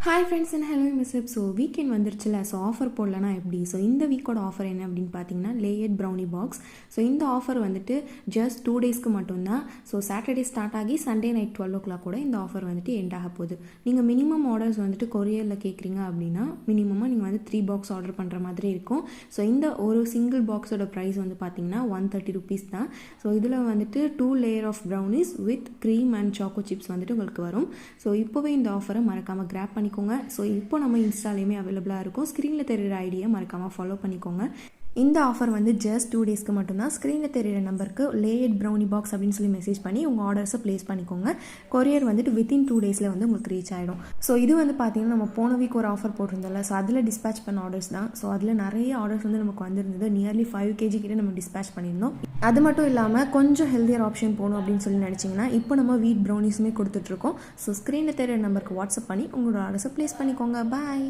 Hi friends and hello மிஸ்அப். So weekend வந்துருச்சுல, so offer போடலனா எப்படி? ஸோ இந்த வீக்கோட ஆஃபர் என்ன அப்படின்னு பார்த்தீங்கன்னா, லேயர்ட் ப்ரௌனி பாக்ஸ். ஸோ இந்த ஆஃபர் வந்துட்டு ஜஸ்ட் 2 டேஸ்க்கு மட்டும்தான். ஸோ சாட்டர்டே ஸ்டார்ட் ஆகி சண்டே நைட் 12 o'clock கூட இந்த ஆஃபர் வந்துட்டு எண்ட் ஆக போகுது. நீங்கள் மினிமம் ஆர்டர்ஸ் வந்துட்டு கொரியரில் கேட்குறீங்க அப்படின்னா மினிமமாக நீங்கள் வந்து 3 பாக்ஸ் ஆர்டர் பண்ணுற மாதிரி இருக்கும். ஸோ இந்த ஒரு சிங்கிள் பாக்ஸோட ப்ரைஸ் வந்து பார்த்தீங்கன்னா 130 rupees தான். ஸோ இதில் வந்துட்டு 2 layer of brownies with cream and choco chips வந்துட்டு உங்களுக்கு வரும். ஸோ இப்போவே இந்த ஆஃபரை மறக்காமல் கிராப் பண்ணி. ஸோ இப்போ நம்ம இன்ஸ்டாலையுமே அவைலபிளாக இருக்கும். ஸ்க்ரீனில் தெரிகிற ஐடியை மறக்காமல் ஃபாலோ பண்ணிக்கோங்க. இந்த ஆஃபர் வந்து ஜஸ்ட் 2 டேஸ்க்கு மட்டும்தான். ஸ்க்ரீனில் தெரிகிற நம்பருக்கு லேயர்ட் ப்ரௌனி பாக்ஸ் அப்படின்னு சொல்லி மெசேஜ் பண்ணி உங்கள் ஆர்டர்ஸை ப்ளேஸ் பண்ணிக்கோங்க. கொரியர் வந்துட்டு வித்தின் 2 டேஸில் வந்து உங்களுக்கு ரீச் ஆகிடும். ஸோ இது வந்து பார்த்தீங்கன்னா நம்ம போன வீக் ஒரு ஆஃபர் போட்டிருந்தோம்ல, ஸோ அதில் டிஸ்பேச் பண்ண ஆர்டர்ஸ் தான். ஸோ அதில் நிறைய ஆர்டர்ஸ் வந்து நமக்கு வந்திருந்தது. நியர்லி 5 kg கிட்ட நம்ம டிஸ்பேச் பண்ணியிருந்தோம். அது மட்டும் இல்லாமல் கொஞ்சம் ஹெல்த்தியர் ஆப்ஷன் போகணும் அப்படின்னு சொல்லி நினச்சிங்கன்னா இப்போ நம்ம வீட் ப்ரௌனிஸுமே கொடுத்துட்ருக்கோம். ஸோ ஸ்க்ரீனில் தெரிகிற நம்பருக்கு வாட்ஸ்அப் பண்ணி உங்களோட ஆர்டர்ஸை ப்ளேஸ் பண்ணிக்கோங்க. பாய்.